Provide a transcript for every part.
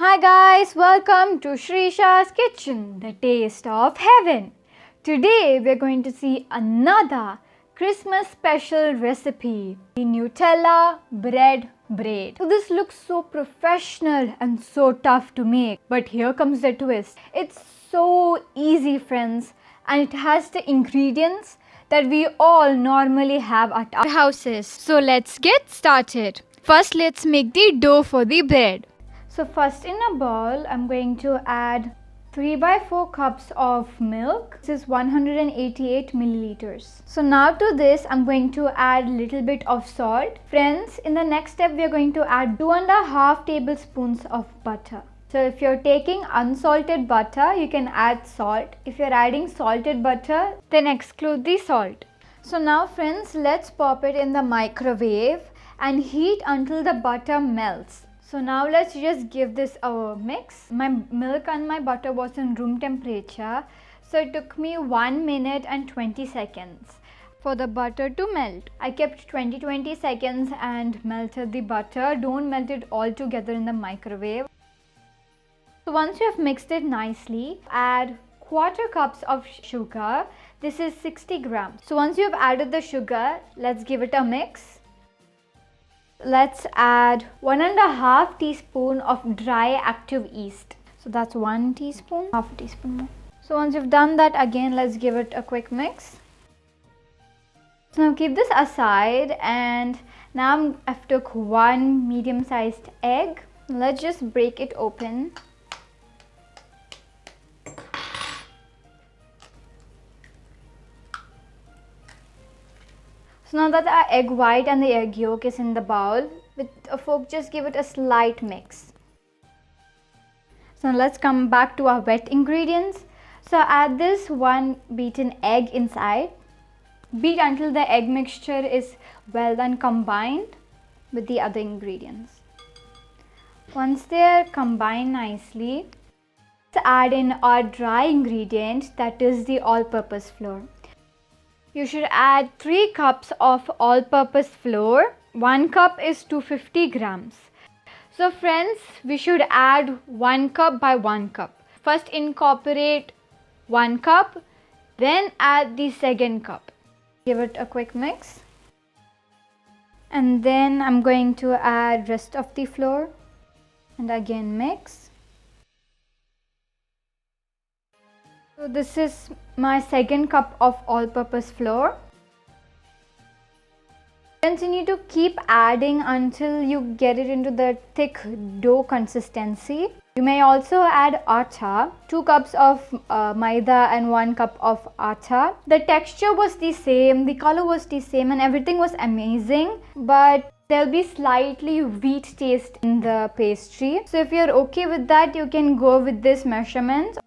Hi guys, welcome to SHRISHA'S kitchen, the taste of heaven. Today we're going to see another Christmas special recipe, the Nutella Bread Braid. So this looks so professional and so tough to make, but here comes the twist. It's so easy, friends, and it has the ingredients that we all normally have at our houses. So let's get started. First, let's make the dough for the bread. So first, in a bowl, I'm going to add 3/4 cups of milk. This is 188 milliliters. So now to this, I'm going to add a little bit of salt. Friends, in the next step, we're going to add 2.5 tablespoons of butter. So if you're taking unsalted butter, you can add salt. If you're adding salted butter, then exclude the salt. So now friends, let's pop it in the microwave and heat until the butter melts. So now let's just give this a mix. My milk and my butter was in room temperature. So it took me 1 minute and 20 seconds for the butter to melt. I kept 20 seconds and melted the butter. Don't melt it all together in the microwave. So once you have mixed it nicely, add 1/4 cups of sugar. This is 60 grams. So once you have added the sugar, let's give it a mix. Let's add 1.5 teaspoon of dry active yeast. So that's 1 teaspoon, half a teaspoon more. So once you've done that, again, let's give it a quick mix. So now keep this aside, and now I've took 1 medium-sized egg. Let's just break it open. So now that our egg white and the egg yolk is in the bowl, with a fork just give it a slight mix. So now let's come back to our wet ingredients. So add this 1 beaten egg inside. Beat until the egg mixture is well and combined with the other ingredients. Once they are combined nicely, let's add in our dry ingredient, that is the all-purpose flour. You should add 3 cups of all-purpose flour. 1 cup is 250 grams. So friends, we should add 1 cup by 1 cup. First incorporate 1 cup, then add the second cup. Give it a quick mix. And then I'm going to add rest of the flour and again mix. So this is my second cup of all-purpose flour. Then you need to keep adding until you get it into the thick dough consistency. You may also add atta, 2 cups of maida and 1 cup of atta. The texture was the same, the color was the same, and everything was amazing, but there'll be slightly wheat taste in the pastry. So if you're okay with that, you can go with this measurement.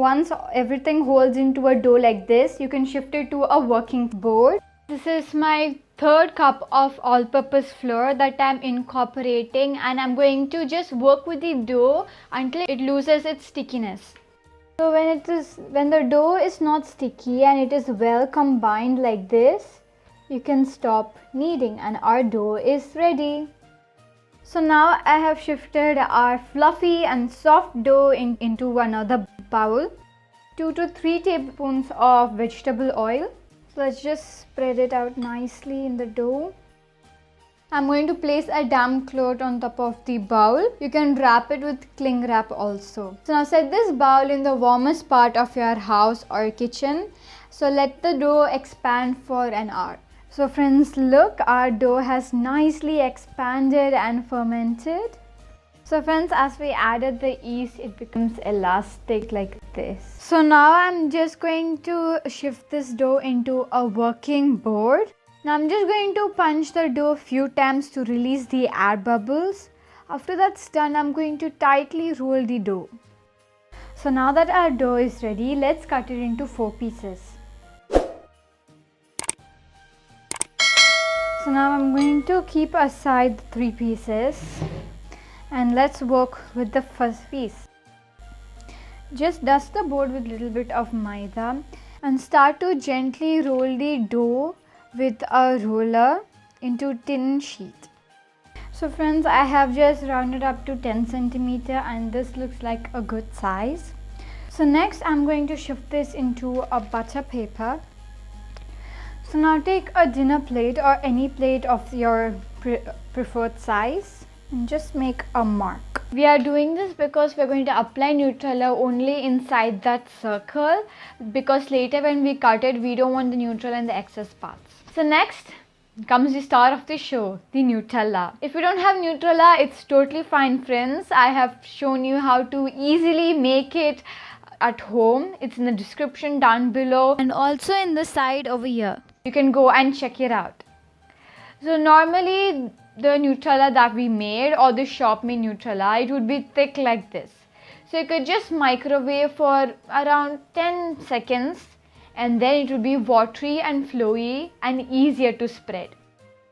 Once everything holds into a dough like this, you can shift it to a working board. This is my 3rd cup of all-purpose flour that I'm incorporating, and I'm going to just work with the dough until it loses its stickiness. So when the dough is not sticky and it is well combined like this, you can stop kneading and our dough is ready. So now I have shifted our fluffy and soft dough into another bowl. 2 to 3 tablespoons of vegetable oil. So let's just spread it out nicely in the dough. I'm going to place a damp cloth on top of the bowl. You can wrap it with cling wrap also. So now set this bowl in the warmest part of your house or kitchen. So let the dough expand for an hour. So friends, look, our dough has nicely expanded and fermented. So friends, as we added the yeast, it becomes elastic like this. So now I'm just going to shift this dough into a working board. Now I'm just going to punch the dough a few times to release the air bubbles. After that's done, I'm going to tightly roll the dough. So now that our dough is ready, let's cut it into 4 pieces. So now I'm going to keep aside the 3 pieces. And let's work with the first piece. Just dust the board with a little bit of maida and start to gently roll the dough with a roller into thin sheet. So friends, I have just rounded up to 10 centimeter and this looks like a good size. So next I'm going to shift this into a butter paper. So now take a dinner plate or any plate of your preferred size and just make a mark. We are doing this because we're going to apply Nutella only inside that circle, because later when we cut it, we don't want the Nutella and the excess parts. So next comes the star of the show, the Nutella. If you don't have Nutella, it's totally fine friends. I have shown you how to easily make it at home. It's in the description down below and also in the side over here. You can go and check it out. So normally the Nutella that we made or the shop made Nutella, it would be thick like this. So you could just microwave for around 10 seconds and then it will be watery and flowy and easier to spread.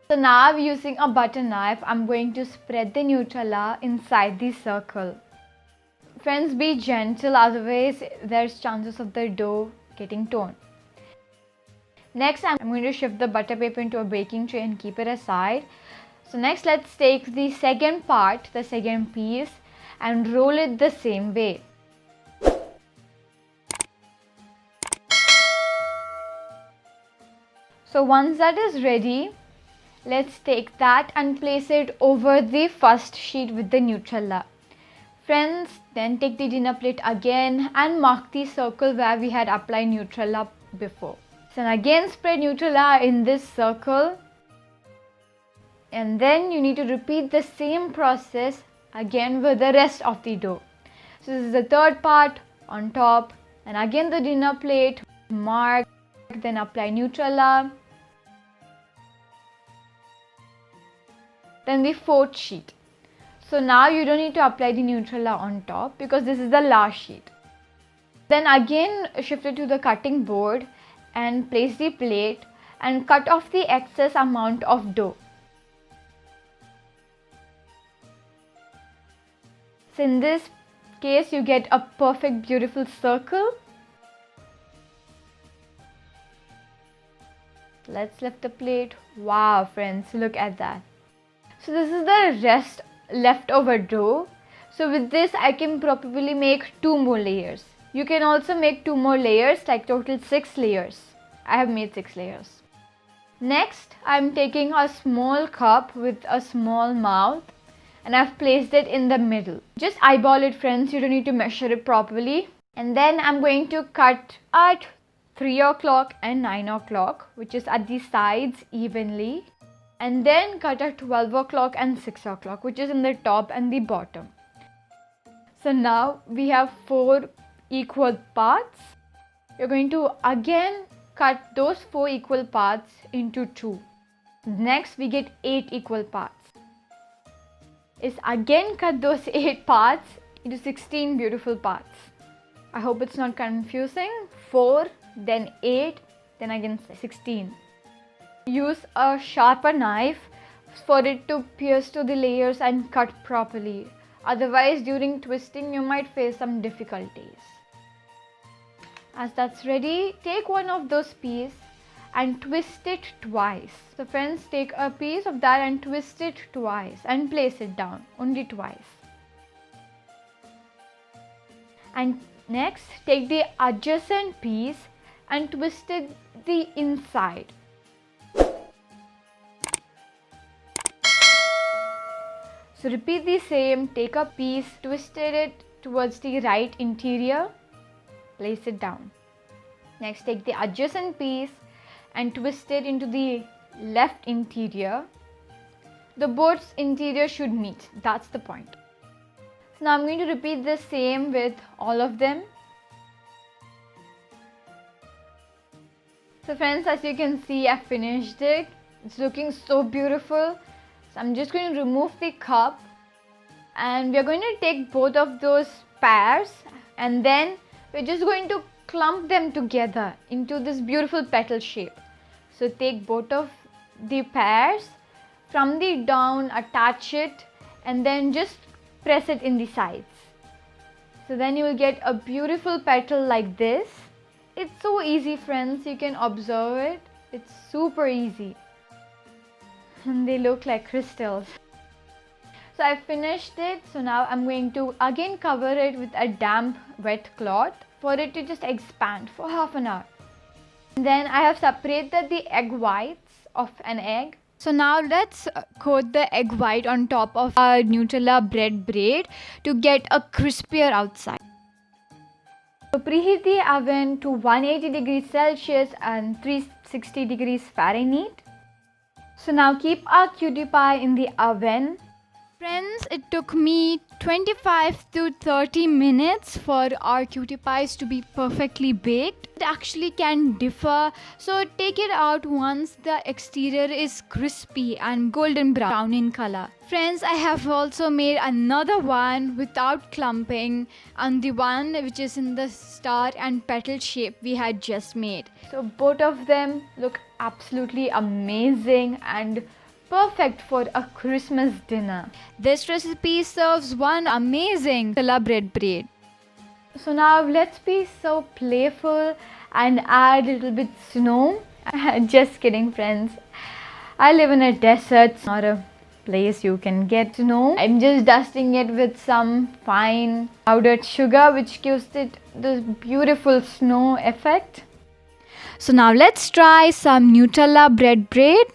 So now using a butter knife, I'm going to spread the Nutella inside the circle. Friends, be gentle, otherwise there's chances of the dough getting torn. Next, I'm going to shift the butter paper into a baking tray and keep it aside. So next, let's take the second part, the second piece, and roll it the same way. So once that is ready, let's take that and place it over the first sheet with the Nutella. Friends, then take the dinner plate again and mark the circle where we had applied Nutella before. So again spread Nutella in this circle and then you need to repeat the same process again with the rest of the dough. So this is the third part on top, and again the dinner plate, mark, then apply Nutella. Then the fourth sheet. So now you don't need to apply the Nutella on top because this is the last sheet. Then again shift it to the cutting board and place the plate and cut off the excess amount of dough. So in this case you get a perfect beautiful circle. Let's lift the plate. Wow friends, look at that. So this is the rest leftover dough. So with this I can probably make 2 more layers. You can also make 2 more layers, like total 6 layers. I have made 6 layers. Next, I'm taking a small cup with a small mouth and I've placed it in the middle. Just eyeball it friends, you don't need to measure it properly. And then I'm going to cut at 3 o'clock and 9 o'clock, which is at the sides evenly. And then cut at 12 o'clock and 6 o'clock, which is in the top and the bottom. So now we have 4 equal parts. You're going to again cut those 4 equal parts into 2. Next we get 8 equal parts. Is again cut those 8 parts into 16 beautiful parts. I hope it's not confusing. 4, then 8, then again 16. Use a sharper knife for it to pierce to the layers and cut properly. Otherwise during twisting you might face some difficulties. As that's ready, take one of those pieces and twist it twice. So friends, take a piece of that and twist it twice and place it down, only twice. And next take the adjacent piece and twist it the inside. So repeat the same, take a piece, twisted it towards the right interior, place it down. Next take the adjacent piece and twist it into the left interior. The both interior should meet, that's the point. So now I'm going to repeat the same with all of them. So friends, as you can see, I finished it. It's looking so beautiful. So I'm just going to remove the cup and we're going to take both of those pairs and then we're just going to clump them together into this beautiful petal shape. So take both of the pairs from the down, attach it and then just press it in the sides. So then you will get a beautiful petal like this. It's so easy friends, you can observe it. It's super easy. And they look like crystals. So I finished it. So now I'm going to again cover it with a damp wet cloth for it to just expand for half an hour. And then I have separated the egg whites of an egg. So now let's coat the egg white on top of our Nutella bread braid to get a crispier outside. So preheat the oven to 180 degrees Celsius and 360 degrees Fahrenheit. So now keep our cutie pie in the oven. Friends, it took me 25 to 30 minutes for our cutie pies to be perfectly baked. It actually can differ, so take it out once the exterior is crispy and golden brown in color. Friends, I have also made another one without clumping and the one which is in the star and petal shape we had just made. So both of them look absolutely amazing and perfect for a Christmas dinner. This recipe serves one amazing Nutella bread braid. So now let's be so playful and add a little bit snow. Just kidding, friends. I live in a desert, it's not a place you can get snow. I'm just dusting it with some fine powdered sugar which gives it this beautiful snow effect. So now let's try some Nutella bread braid.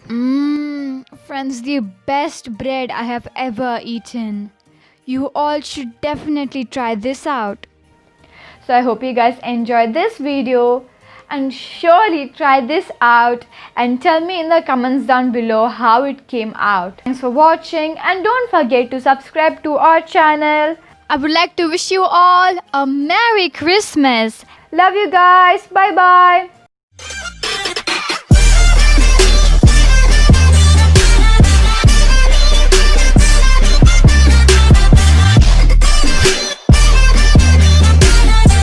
Friends, the best bread I have ever eaten. You all should definitely try this out. So I hope you guys enjoyed this video and surely try this out and tell me in the comments down below how it came out. Thanks for watching and don't forget to subscribe to our channel. I would like to wish you all a Merry Christmas. Love you guys. Bye bye.